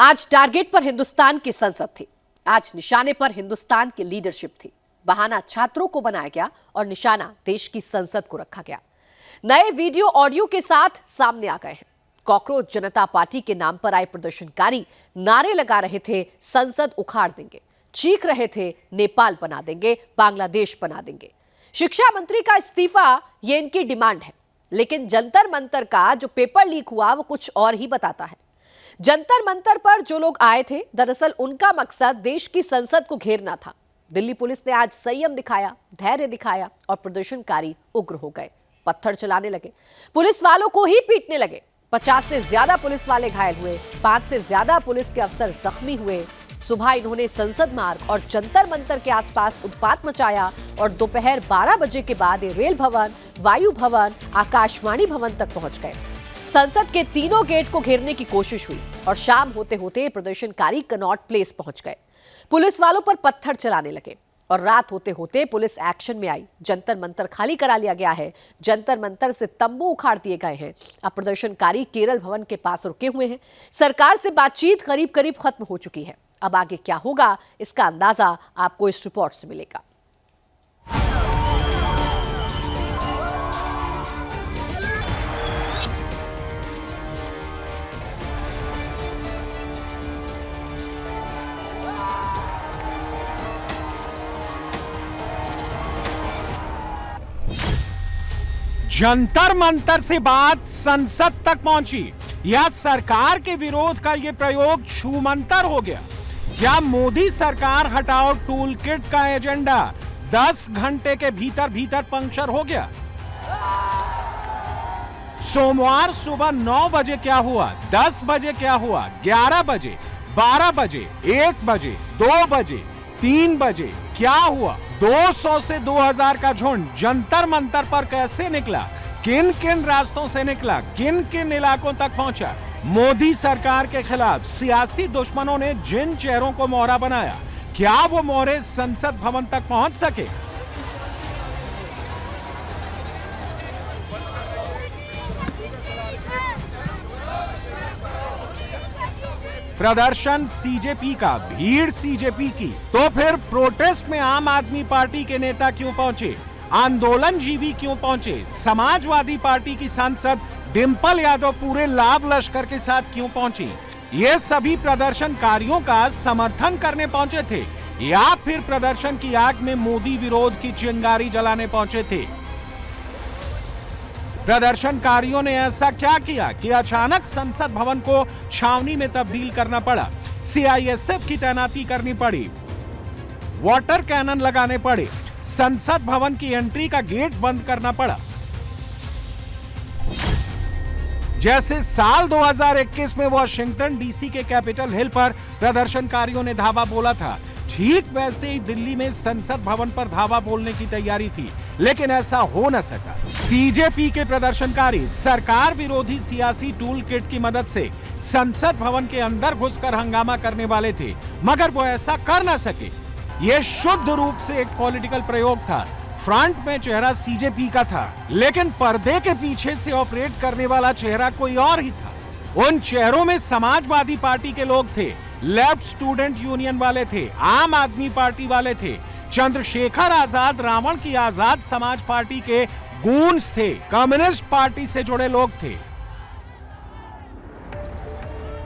आज टारगेट पर हिंदुस्तान की संसद थी। आज निशाने पर हिंदुस्तान की लीडरशिप थी। बहाना छात्रों को बनाया गया और निशाना देश की संसद को रखा गया। नए वीडियो ऑडियो के साथ सामने आ गए हैं। कॉकरोच जनता पार्टी के नाम पर आए प्रदर्शनकारी नारे लगा रहे थे, संसद उखाड़ देंगे, चीख रहे थे, नेपाल बना देंगे, बांग्लादेश बना देंगे। शिक्षा मंत्री का इस्तीफा, ये इनकी डिमांड है। लेकिन जंतर मंतर का जो पेपर लीक हुआ वो कुछ और ही बताता है। जंतर मंतर पर जो लोग आए थे, दरअसल उनका मकसद देश की संसद को घेरना था। दिल्ली पुलिस ने आज संयम दिखाया, धैर्य दिखाया और प्रदर्शनकारी उग्र हो गए, पत्थर चलाने लगे, पुलिस वालों को ही पीटने लगे। 50 से ज्यादा पुलिस वाले घायल हुए, 5 से ज्यादा पुलिस के अफसर जख्मी हुए। सुबह इन्होंने संसद मार्ग और जंतर मंतर के आसपास उत्पात मचाया और दोपहर 12 बजे के बाद रेल भवन, वायु भवन, आकाशवाणी भवन तक पहुंच गए। संसद के तीनों गेट को घेरने की कोशिश हुई और शाम होते होते प्रदर्शनकारी कनॉट प्लेस पहुंच गए। पुलिस वालों पर पत्थर चलाने लगे और रात होते होते पुलिस एक्शन में आई। जंतर मंतर खाली करा लिया गया है। जंतर मंतर से तंबू उखाड़ दिए गए हैं। अब प्रदर्शनकारी केरल भवन के पास रुके हुए हैं। सरकार से बातचीत करीब करीब खत्म हो चुकी है। अब आगे क्या होगा, इसका अंदाजा आपको इस रिपोर्ट से मिलेगा। जंतर मंतर से बात संसद तक पहुंची या सरकार के विरोध का यह प्रयोग छूमंतर हो गया। या मोदी सरकार हटाओ टूल किट का एजेंडा 10 घंटे के भीतर भीतर पंक्चर हो गया। सोमवार सुबह 9 बजे क्या हुआ, 10 बजे क्या हुआ, 11 बजे, 12 बजे, 1 बजे, 2 बजे, 3 बजे क्या हुआ। 200 से 2000 का झुंड जंतर मंतर पर कैसे निकला, किन किन रास्तों से निकला, किन किन इलाकों तक पहुंचा। मोदी सरकार के खिलाफ सियासी दुश्मनों ने जिन चेहरों को मोहरा बनाया, क्या वो मोहरे संसद भवन तक पहुंच सके। प्रदर्शन सीजेपी का, भीड़ सीजेपी की, तो फिर प्रोटेस्ट में आम आदमी पार्टी के नेता क्यों पहुंचे, आंदोलनजीवी क्यों पहुंचे, समाजवादी पार्टी की सांसद डिंपल यादव पूरे लाभ लश्कर के साथ क्यों पहुंची। ये सभी प्रदर्शनकारियों का समर्थन करने पहुंचे थे या फिर प्रदर्शन की आग में मोदी विरोध की चिंगारी जलाने पहुंचे थे। प्रदर्शनकारियों ने ऐसा क्या किया कि अचानक संसद भवन को छावनी में तब्दील करना पड़ा, सीआईएसएफ की तैनाती करनी पड़ी, वाटर कैनन लगाने पड़े, संसद भवन की एंट्री का गेट बंद करना पड़ा। जैसे साल 2021 में वॉशिंगटन डीसी के कैपिटल हिल पर प्रदर्शनकारियों ने धावा बोला था, ठीक वैसे ही दिल्ली में संसद भवन पर धावा बोलने की तैयारी थी, लेकिन ऐसा हो न सका। सीजेपी के प्रदर्शनकारी सरकार विरोधी सियासी टूल किट की मदद से संसद भवन के अंदर घुसकर हंगामा करने वाले थे, मगर वो ऐसा कर न सके। यह शुद्ध रूप से एक पॉलिटिकल प्रयोग था। फ्रंट में चेहरा सीजेपी का था, लेकिन पर्दे के पीछे से ऑपरेट करने वाला चेहरा कोई और ही था। उन चेहरों में समाजवादी पार्टी के लोग थे, लेफ्ट स्टूडेंट यूनियन वाले थे, आम आदमी पार्टी वाले थे, चंद्रशेखर आजाद, रावण की आजाद समाज पार्टी के गूंज थे, कम्युनिस्ट पार्टी से जुड़े लोग थे।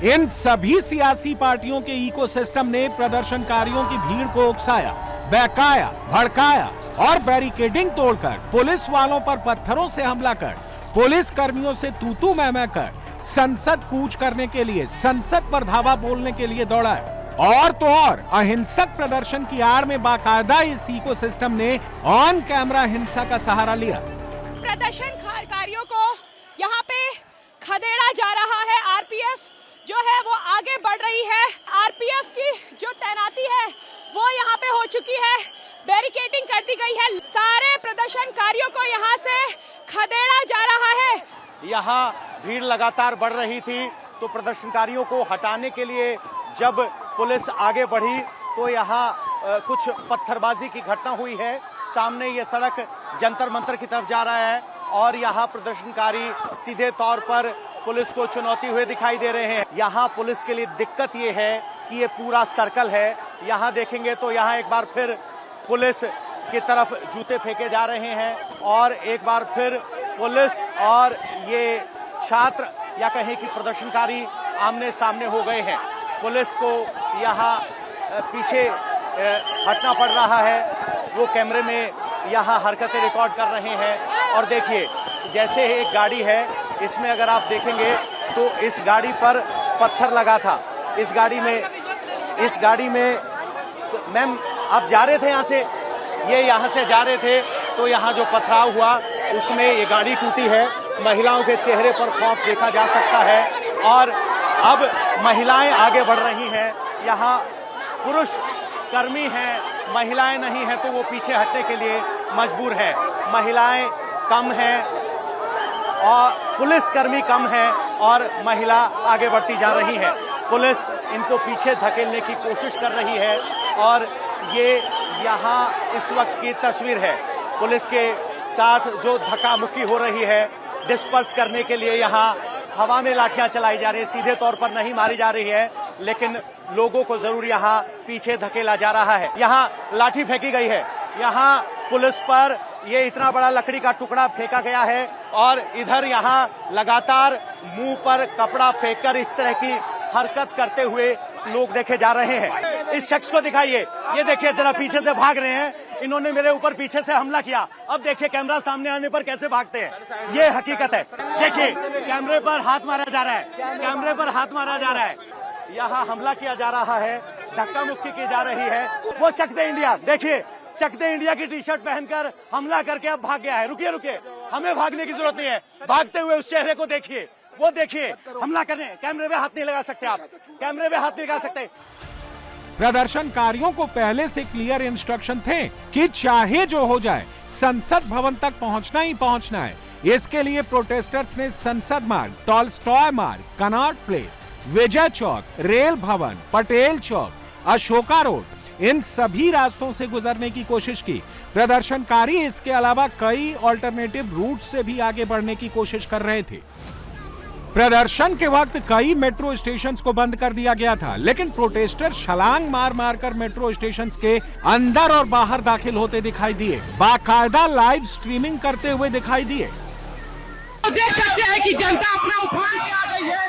इन सभी सियासी पार्टियों के इकोसिस्टम ने प्रदर्शनकारियों की भीड़ को उकसाया, बहकाया, भड़काया और बैरिकेडिंग तोड़कर, पुलिस वालों पर पत्थरों से हमला कर, पुलिस कर्मियों से तू मैं कर संसद कूच करने के लिए, संसद पर धावा बोलने के लिए दौड़ा है। और तो और अहिंसक प्रदर्शन की आड़ में बाकायदा इस इकोसिस्टम ने ऑन कैमरा हिंसा का सहारा लिया। प्रदर्शनकारियों को यहाँ पे खदेड़ा जा रहा है। आरपीएफ जो है वो आगे बढ़ रही है। आरपीएफ की जो तैनाती है वो यहाँ पे हो चुकी है, बैरिकेडिंग कर दी गई है। सारे प्रदर्शनकारियों को यहाँ से खदेड़ा जा रहा है। यहाँ भीड़ लगातार बढ़ रही थी, तो प्रदर्शनकारियों को हटाने के लिए जब पुलिस आगे बढ़ी तो यहाँ कुछ पत्थरबाजी की घटना हुई है। सामने ये सड़क जंतर मंतर की तरफ जा रहा है और यहाँ प्रदर्शनकारी सीधे तौर पर पुलिस को चुनौती हुए दिखाई दे रहे हैं। यहाँ पुलिस के लिए दिक्कत ये है कि ये पूरा सर्कल है। यहाँ देखेंगे तो यहाँ एक बार फिर पुलिस की तरफ जूते फेंके जा रहे हैं और एक बार फिर पुलिस और ये छात्र या कहें कि प्रदर्शनकारी आमने सामने हो गए हैं। पुलिस को यहाँ पीछे हटना पड़ रहा है। वो कैमरे में यहाँ हरकतें रिकॉर्ड कर रहे हैं और देखिए जैसे एक गाड़ी है, इसमें अगर आप देखेंगे तो इस गाड़ी पर पत्थर लगा था। इस गाड़ी में मैम आप जा रहे थे यहाँ से, ये यहाँ से जा रहे थे तो यहाँ जो पथराव हुआ उसमें ये गाड़ी टूटी है। महिलाओं के चेहरे पर खौफ देखा जा सकता है और अब महिलाएं आगे बढ़ रही हैं। यहाँ पुरुष कर्मी हैं, महिलाएं नहीं हैं तो वो पीछे हटने के लिए मजबूर हैं। महिलाएं कम हैं और पुलिस कर्मी कम हैं और महिला आगे बढ़ती जा रही है। पुलिस इनको पीछे धकेलने की कोशिश कर रही है और ये यहाँ इस वक्त की तस्वीर है। पुलिस के साथ जो धक्का मुक्की हो रही है, डिस्पर्स करने के लिए यहाँ हवा में लाठियां चलाई जा रही है। सीधे तौर पर नहीं मारी जा रही है लेकिन लोगों को जरूर यहाँ पीछे धकेला जा रहा है। यहाँ लाठी फेंकी गई है। यहाँ पुलिस पर ये इतना बड़ा लकड़ी का टुकड़ा फेंका गया है और इधर यहाँ लगातार मुंह पर कपड़ा फेंककर इस तरह की हरकत करते हुए लोग देखे जा रहे हैं। इस शख्स को दिखाइए, ये देखिए जरा पीछे से भाग रहे हैं। इन्होंने मेरे ऊपर पीछे से हमला किया। अब देखिए कैमरा सामने आने पर कैसे भागते हैं। ये हकीकत है। देखिए कैमरे पर हाथ मारा जा रहा है, कैमरे पर हाथ मारा जा रहा है। यहाँ हमला किया जा रहा है, धक्का मुक्की की जा रही है। वो चक दे इंडिया, देखिए चक दे इंडिया की टी शर्ट पहनकर हमला करके अब भाग गया है। रुकिए रुकिए, हमें भागने की जरूरत नहीं है। भागते हुए उस चेहरे को देखिए, वो देखिए हमला करने। कैमरे में हाथ नहीं लगा सकते आप, कैमरे में हाथ नहीं लगा सकते। प्रदर्शनकारियों को पहले से क्लियर इंस्ट्रक्शन थे कि चाहे जो हो जाए संसद भवन तक पहुंचना ही पहुंचना है। इसके लिए प्रोटेस्टर्स ने संसद मार्ग, टॉलस्टॉय मार्ग, Connaught place, Vijay Chowk, rail भवन, पटेल चौक, अशोका रोड, इन सभी रास्तों से गुजरने की कोशिश की। प्रदर्शनकारी इसके अलावा कई ऑल्टरनेटिव रूट से भी आगे बढ़ने की कोशिश कर रहे थे। प्रदर्शन के वक्त कई मेट्रो स्टेशंस को बंद कर दिया गया था, लेकिन प्रोटेस्टर छलांग मार मारकर मेट्रो स्टेशंस के अंदर और बाहर दाखिल होते दिखाई दिए, बाकायदा लाइव स्ट्रीमिंग करते हुए दिखाई दिए। देख सकते हैं कि जनता अपना उफान में आ गई है,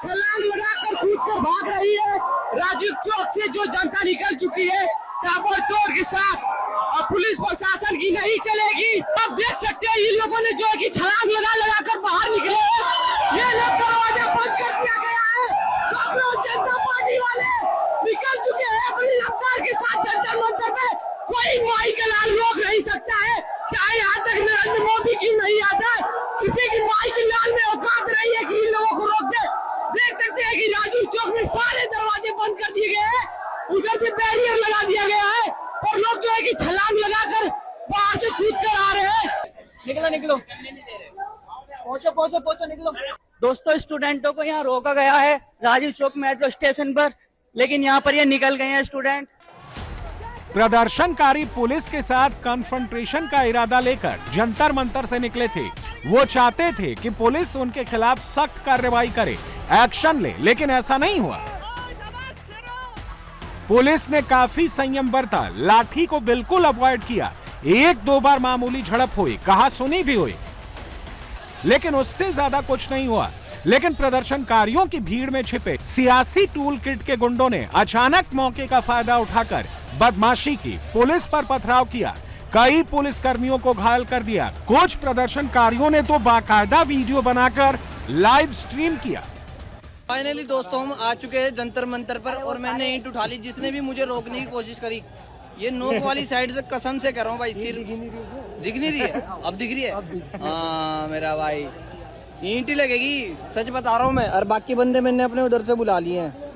छलांग लगाकर कूद कर भाग रही है। राजीव चौक से जो जनता निकल चुकी है ताबड़तोड़ के साथ, और पुलिस प्रशासन की नहीं चलेगी। आप देख सकते हैं इन लोगों ने जो है कि छलांग लगा कर बाहर निकले हैं। ये लोग दरवाजा बंद कर दिया गया है। जनता पार्टी वाले निकल चुके हैं अपनी रफ्तार के साथ। जंतर मंतर पे कोई माई का लाल रोक नहीं सकता है, चाहे यहाँ तक नरेंद्र मोदी की नहीं आता, किसी की माई के लाल में औकात नहीं है कि इन लोगों को रोक दे। देख सकते हैं कि राजीव चौक में सारे दरवाजे बंद कर दिए गए हैं, उधर से बैरियर लगा दिया गया है और लोग जो है कि छलांग लगाकर बाहर से कूद कर आ रहे हैं। निकलो पहुंचो निकलो। दोस्तों स्टूडेंटों को यहाँ रोका गया है राजीव चौक मेट्रो स्टेशन पर, लेकिन यहाँ पर ये निकल गए हैं स्टूडेंट। प्रदर्शनकारी पुलिस के साथ कन्फ्रंटेशन का इरादा लेकर जंतर मंतर से निकले थे। वो चाहते थे कि पुलिस उनके खिलाफ सख्त कार्रवाई करे, एक्शन ले, लेकिन ऐसा नहीं हुआ। पुलिस ने काफी संयम बरता, लाठी को बिल्कुल अवॉइड किया। एक दो बार मामूली झड़प हुई, कहा सुनी भी हुई, लेकिन उससे ज्यादा कुछ नहीं हुआ। लेकिन प्रदर्शनकारियों की भीड़ में छिपे सियासी टूल किट के गुंडों ने अचानक मौके का फायदा उठाकर बदमाशी की, पुलिस पर पथराव किया, कई पुलिस कर्मियों को घायल कर दिया। कुछ प्रदर्शनकारियों ने तो बाकायदा वीडियो बनाकर लाइव स्ट्रीम किया। फाइनली दोस्तों हम आ चुके हैं जंतर मंतर पर और मैंने ईंट उठा ली। जिसने भी मुझे रोकने की कोशिश करी, ये नोक वाली साइड से कसम से कह रहा हूँ भाई, सिर दिख नहीं रही है, अब दिख रही है। हाँ मेरा भाई, ईंट ही लगेगी, सच बता रहा हूँ मैं। और बाकी बंदे मैंने अपने उधर से बुला लिए हैं।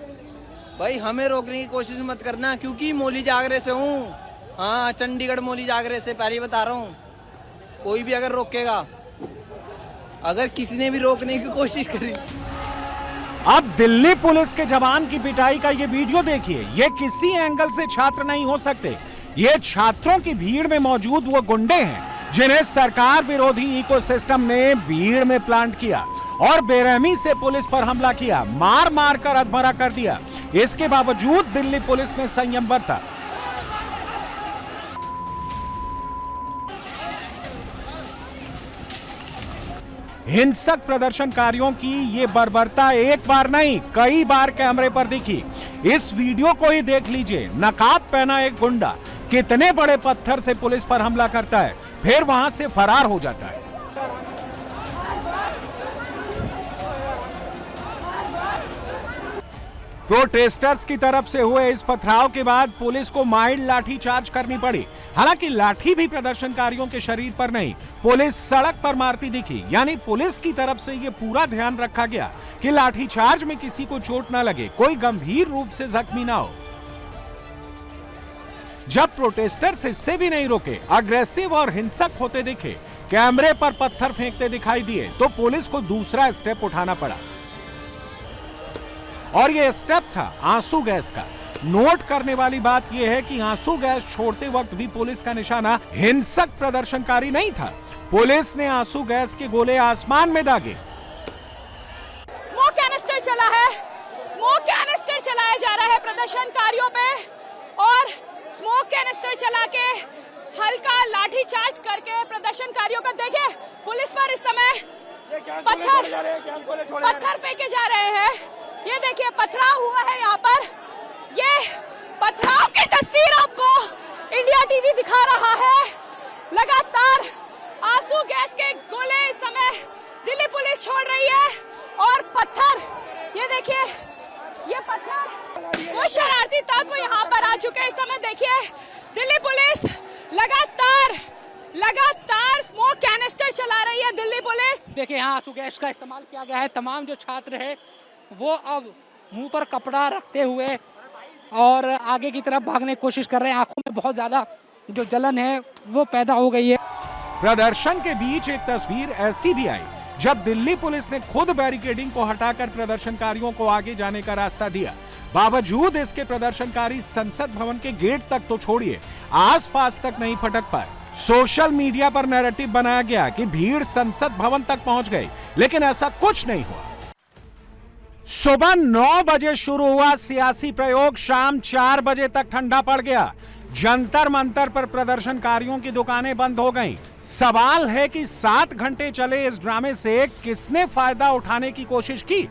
भाई हमें रोकने की कोशिश मत करना, क्योंकि मौली जागरे से हूँ। हाँ चंडीगढ़ मौली जागरे से, पहले बता रहा हूँ। कोई भी अगर रोकेगा, अगर किसी ने भी रोकने की कोशिश करी। अब दिल्ली पुलिस के जवान की पिटाई का ये वीडियो देखिए। ये किसी एंगल से छात्र नहीं हो सकते, ये छात्रों की भीड़ में मौजूद वो गुंडे हैं जिन्हें सरकार विरोधी इकोसिस्टम ने भीड़ में प्लांट किया और बेरहमी से पुलिस पर हमला किया, मार मार कर अधमरा कर दिया। इसके बावजूद दिल्ली पुलिस ने संयम बरता। हिंसक प्रदर्शनकारियों की ये बर्बरता एक बार नहीं कई बार कैमरे पर दिखी। इस वीडियो को ही देख लीजिए। नकाब पहना एक गुंडा कितने बड़े पत्थर से पुलिस पर हमला करता है, फिर वहां से फरार हो जाता है। प्रोटेस्टर्स की तरफ से हुए इस पथराव के बाद पुलिस को माइल्ड लाठी चार्ज करनी पड़ी। हालांकि लाठी भी प्रदर्शनकारियों के शरीर पर नहीं, पुलिस सड़क पर मारती दिखी। यानी पुलिस की तरफ से यह पूरा ध्यान रखा गया कि लाठी चार्ज में किसी को चोट ना लगे, कोई गंभीर रूप से जख्मी ना हो। जब प्रोटेस्टर्स इससे भी नहीं रुके, अग्रेसिव और हिंसक होते दिखे, कैमरे पर पत्थर फेंकते दिखाई दिए, तो पुलिस को दूसरा स्टेप उठाना पड़ा और यह स्टेप था आंसू गैस का। नोट करने वाली बात यह है कि आंसू गैस छोड़ते वक्त भी पुलिस का निशाना हिंसक प्रदर्शनकारी नहीं था। पुलिस ने आंसू गैस के गोले आसमान में दागे। स्मोक कैनिस्टर चला है, स्मोक कैनिस्टर चलाया जा रहा है प्रदर्शनकारियों पे और स्मोक कैनिस्टर चला के हल्का लाठी चार्ज करके प्रदर्शनकारियों का देखिए पुलिस पर इस समय पत्थर फेंके जा रहे हैं। ये देखिए पथराव हुआ है यहाँ पर। ये पथराव की तस्वीर आपको इंडिया टीवी दिखा रहा है। लगातार आंसू गैस के गोले इस समय दिल्ली पुलिस छोड़ रही है और पत्थर, ये देखिए ये पत्थर, वो शरारती तत्व यहाँ पर आ चुके हैं इस समय। देखिए दिल्ली पुलिस लगातार स्मोक कैनिस्टर चला रही है। दिल्ली पुलिस देखिए यहाँ आंसू गैस का इस्तेमाल किया गया है। तमाम जो छात्र है वो अब मुंह पर कपड़ा रखते हुए और आगे की तरफ भागने की कोशिश कर रहे हैं। आंखों में बहुत ज्यादा जो जलन है वो पैदा हो गई है। प्रदर्शन के बीच एक तस्वीर ऐसी भी आई जब दिल्ली पुलिस ने खुद बैरिकेडिंग को हटाकर प्रदर्शनकारियों को आगे जाने का रास्ता दिया। बावजूद इसके प्रदर्शनकारी संसद भवन के गेट तक तो छोड़िए, आसपास तक नहीं फटक पाए। सोशल मीडिया पर नैरेटिव बनाया गया कि भीड़ संसद भवन तक पहुंच गई, लेकिन ऐसा कुछ नहीं हुआ। सुबह 9 बजे शुरू हुआ सियासी प्रयोग शाम 4 बजे तक ठंडा पड़ गया। जंतर मंतर पर प्रदर्शनकारियों की दुकानें बंद हो गईं। सवाल है कि 7 घंटे चले इस ड्रामे से किसने फायदा उठाने की कोशिश की?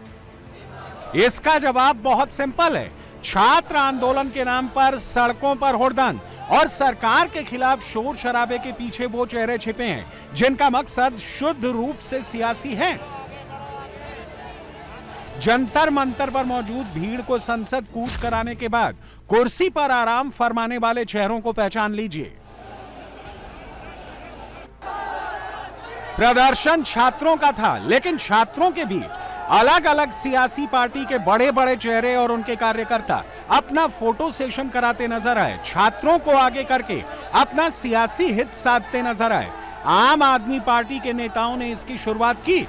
इसका जवाब बहुत सिंपल है। छात्र आंदोलन के नाम पर सड़कों पर हुड़दंग और सरकार के खिलाफ शोर शराबे के पीछे वो चेहरे छिपे हैं जिनका मकसद शुद्ध रूप से सियासी है। जंतर मंतर पर मौजूद भीड़ को संसद कूच कराने के बाद कुर्सी पर आराम फरमाने वाले चेहरों को पहचान लीजिए। प्रदर्शन छात्रों का था, लेकिन छात्रों के बीच अलग अलग सियासी पार्टी के बड़े बड़े चेहरे और उनके कार्यकर्ता अपना फोटो सेशन कराते नजर आए। छात्रों को आगे करके अपना सियासी हित साधते नजर आए। आम आदमी पार्टी के नेताओं ने इसकी शुरुआत की।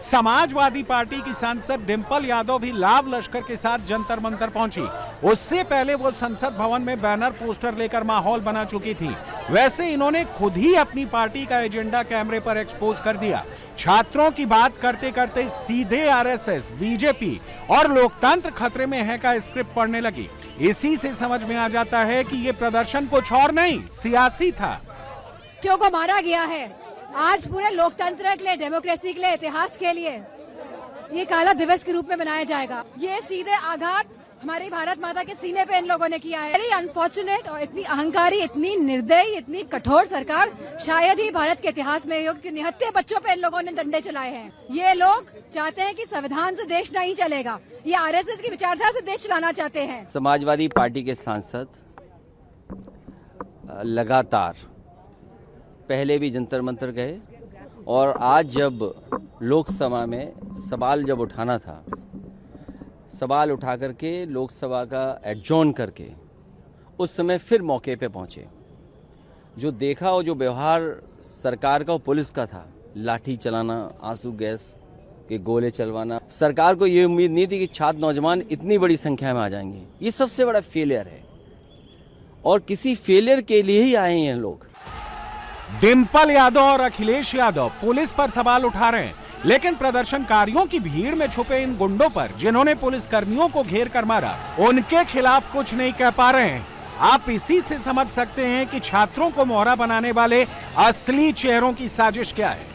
समाजवादी पार्टी की सांसद डिंपल यादव भी लाव लश्कर के साथ जंतर मंतर पहुंची। उससे पहले वो संसद भवन में बैनर पोस्टर लेकर माहौल बना चुकी थी। वैसे इन्होंने खुद ही अपनी पार्टी का एजेंडा कैमरे पर एक्सपोज कर दिया। छात्रों की बात करते करते सीधे आरएसएस, बीजेपी और लोकतंत्र खतरे में है का स्क्रिप्ट पढ़ने लगी। इसी से समझ में आ जाता है कि ये प्रदर्शन कुछ और नहीं, सियासी था। बच्चों को मारा गया है आज पूरे लोकतंत्र के लिए, डेमोक्रेसी के लिए, इतिहास के लिए ये काला दिवस के रूप में मनाया जाएगा। ये सीधे आघात हमारी भारत माता के सीने पे इन लोगों ने किया है। वेरी अनफॉर्चुनेट और इतनी अहंकारी, इतनी निर्दयी, इतनी कठोर सरकार शायद ही भारत के इतिहास में हो कि निहत्थे बच्चों पे इन लोगों ने डंडे चलाए हैं। ये लोग चाहते हैं कि संविधान से देश नहीं चलेगा, ये आरएसएस की विचारधारा से देश चलाना चाहते हैं। समाजवादी पार्टी के सांसद लगातार पहले भी जंतर मंतर गए और आज जब लोकसभा में सवाल जब उठाना था, सवाल उठा करके लोकसभा का एडजॉर्न करके उस समय फिर मौके पे पहुंचे। जो देखा और जो व्यवहार सरकार का और पुलिस का था, लाठी चलाना, आंसू गैस के गोले चलवाना, सरकार को ये उम्मीद नहीं थी कि छात्र नौजवान इतनी बड़ी संख्या में आ जाएंगे। ये सबसे बड़ा फेलियर है और किसी फेलियर के लिए ही आए हैं लोग। डिंपल यादव और अखिलेश यादव पुलिस पर सवाल उठा रहे हैं, लेकिन प्रदर्शनकारियों की भीड़ में छुपे इन गुंडों पर जिन्होंने पुलिस कर्मियों को घेर कर मारा, उनके खिलाफ कुछ नहीं कह पा रहे हैं। आप इसी से समझ सकते हैं कि छात्रों को मोहरा बनाने वाले असली चेहरों की साजिश क्या है।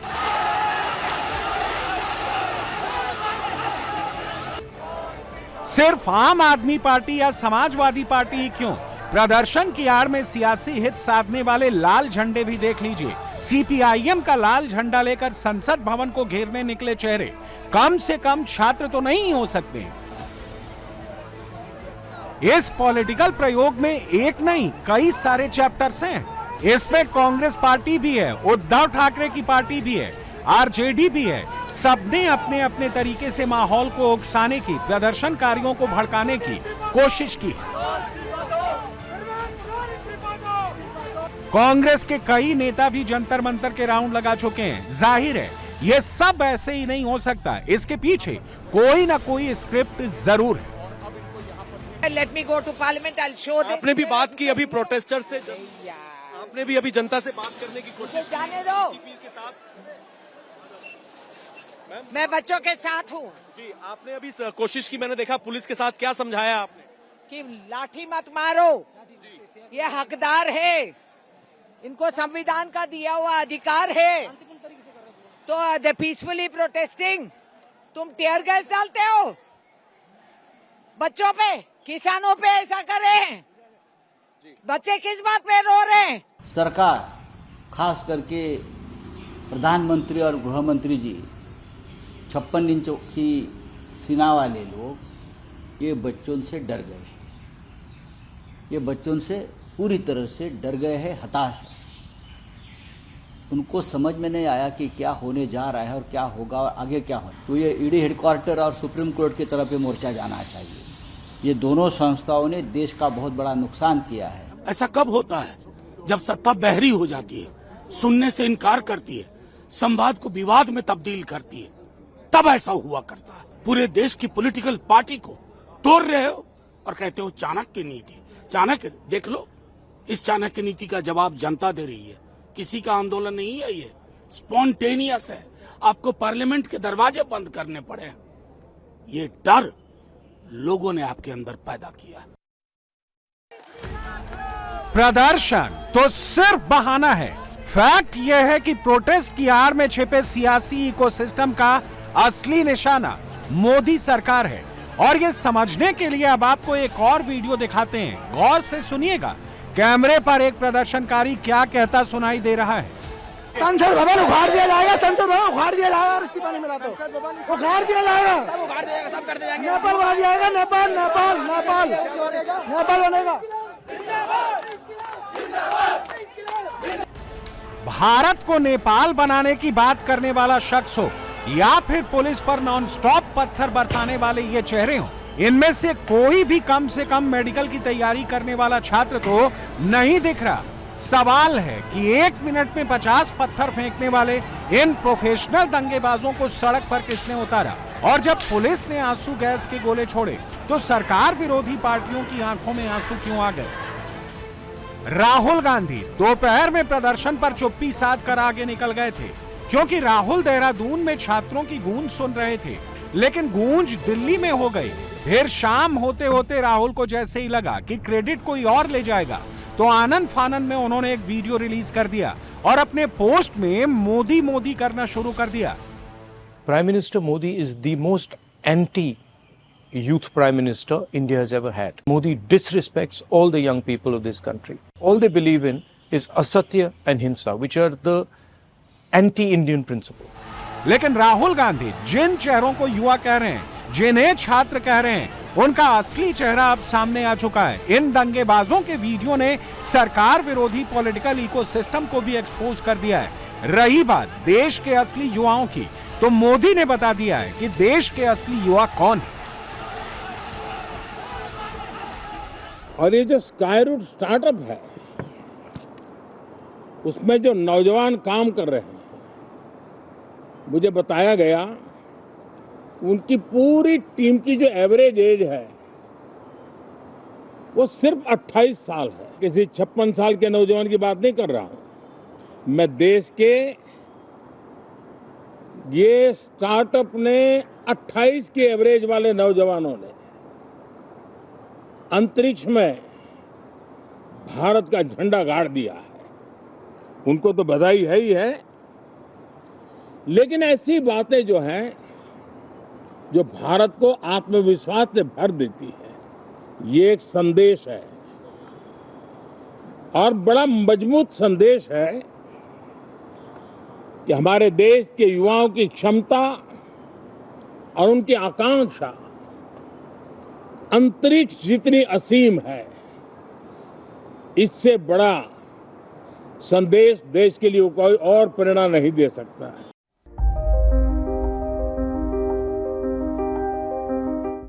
सिर्फ आम आदमी पार्टी या समाजवादी पार्टी ही क्यों, प्रदर्शन की आड़ में सियासी हित साधने वाले लाल झंडे भी देख लीजिए। सीपीआईएम का लाल झंडा लेकर संसद भवन को घेरने निकले चेहरे कम से कम छात्र तो नहीं हो सकते। इस पॉलिटिकल प्रयोग में एक नहीं कई सारे चैप्टर्स हैं। इसमें कांग्रेस पार्टी भी है, उद्धव ठाकरे की पार्टी भी है, आरजेडी भी है। सबने अपने अपने तरीके से माहौल को उकसाने की, प्रदर्शनकारियों को भड़काने की कोशिश की। कांग्रेस के कई नेता भी जंतर मंतर के राउंड लगा चुके हैं। जाहिर है ये सब ऐसे ही नहीं हो सकता, इसके पीछे कोई ना कोई स्क्रिप्ट जरूर है। Let me go to parliament, I'll show them. आपने भी बात की अभी प्रोटेस्टर से, आपने भी अभी जनता से बात करने की कोशिश जाने दो, के साथ। मैं बच्चों के साथ हूँ जी। आपने अभी कोशिश की, मैंने देखा पुलिस के साथ, क्या समझाया आपने? कि लाठी मत मारो, ये हकदार है, इनको संविधान का दिया हुआ अधिकार है। तो द पीसफुली प्रोटेस्टिंग, तुम टीयर गैस डालते हो बच्चों पे, किसानों पे ऐसा करें, बच्चे किस बात पे रो रहे हैं? सरकार, खास करके प्रधानमंत्री और गृह मंत्री जी, 56 इंच की सीना वाले लोग ये बच्चों से डर गए। ये बच्चों से पूरी तरह से डर गए हैं, हताश है। उनको समझ में नहीं आया कि क्या होने जा रहा है और क्या होगा और आगे क्या हो। तो ये ईडी हेडक्वार्टर और सुप्रीम कोर्ट की तरफ मोर्चा जाना चाहिए। ये दोनों संस्थाओं ने देश का बहुत बड़ा नुकसान किया है। ऐसा कब होता है? जब सत्ता बहरी हो जाती है, सुनने से इनकार करती है, संवाद को विवाद में तब्दील करती है, तब ऐसा हुआ करता है। पूरे देश की पॉलिटिकल पार्टी को तोड़ रहे हो और कहते हो चाणक्य नीति। चाणक्य देख लो, इस चाणक्य नीति का जवाब जनता दे रही है। किसी का आंदोलन नहीं है, ये स्पॉन्टेनियस है। आपको पार्लियामेंट के दरवाजे बंद करने पड़े। ये डर लोगों ने आपके अंदर पैदा किया। प्रदर्शन तो सिर्फ बहाना है। फैक्ट यह है कि प्रोटेस्ट की आड़ में छिपे सियासी इकोसिस्टम का असली निशाना मोदी सरकार है। और ये समझने के लिए अब आपको एक और वीडियो दिखाते हैं, गौर से सुनिएगा। कैमरे पर एक प्रदर्शनकारी क्या कहता सुनाई दे रहा है। संसद भवन उखाड़ दिया जाएगा, संसद भवन उखाड़ दिया जाएगा, इस्तीफा नहीं मिला तो उखाड़ दिया जाएगा, सब उखाड़ दिया जाएगा, सब कर दिया जाएगा। नेपाल उखाड़ दिया जाएगा, नेपाल नेपाल नेपाल नेपाल बनेगा। भारत को नेपाल बनाने की बात करने वाला शख्स हो या फिर पुलिस पर नॉनस्टॉप पत्थर बरसाने वाले ये चेहरे हो, इनमें से कोई भी कम से कम मेडिकल की तैयारी करने वाला छात्र तो नहीं दिख रहा। सवाल है कि 1 मिनट में 50 पत्थर फेंकने वाले इन प्रोफेशनल दंगेबाजों को सड़क पर किसने उतारा? और जब पुलिस ने आंसू गैस के गोले छोड़े तो सरकार विरोधी पार्टियों की आंखों में आंसू क्यों आ गए? राहुल गांधी दोपहर में प्रदर्शन पर चुप्पी साध कर आगे निकल गए थे, क्योंकि राहुल देहरादून में छात्रों की गूंज सुन रहे थे, लेकिन गूंज दिल्ली में हो गई। फिर शाम होते होते राहुल को जैसे ही लगा कि क्रेडिट कोई और ले जाएगा, तो आनंद फानन में उन्होंने एक वीडियो रिलीज कर दिया और अपने पोस्ट में मोदी मोदी करना शुरू कर दिया। Prime Minister Modi is the most anti-youth Prime Minister India has ever had. Modi disrespects all the young people of this country. All they believe in is asatya and hinsa, which are the anti-Indian principle. लेकिन राहुल गांधी जिन चेहरों को युवा कह रहे हैं, जिन्हें छात्र कह रहे हैं, उनका असली चेहरा अब सामने आ चुका है। इन दंगेबाजों के वीडियो ने सरकार विरोधी पॉलिटिकल इकोसिस्टम को भी एक्सपोज कर दिया है। रही बात देश के असली युवाओं की, तो मोदी ने बता दिया है कि देश के असली युवा कौन है। और ये जो स्काईरूट स्टार्टअप है, उसमें जो नौजवान काम कर रहे हैं, मुझे बताया गया उनकी पूरी टीम की जो एवरेज एज है वो सिर्फ 28 साल है। किसी 56 साल के नौजवान की बात नहीं कर रहा हूं मैं। देश के ये स्टार्टअप ने 28 के एवरेज वाले नौजवानों ने अंतरिक्ष में भारत का झंडा गाड़ दिया है। उनको तो बधाई है ही है, लेकिन ऐसी बातें जो हैं जो भारत को आत्मविश्वास से भर देती है, ये एक संदेश है और बड़ा मजबूत संदेश है कि हमारे देश के युवाओं की क्षमता और उनकी आकांक्षा अंतरिक्ष जितनी असीम है, इससे बड़ा संदेश देश के लिए कोई और प्रेरणा नहीं दे सकता है।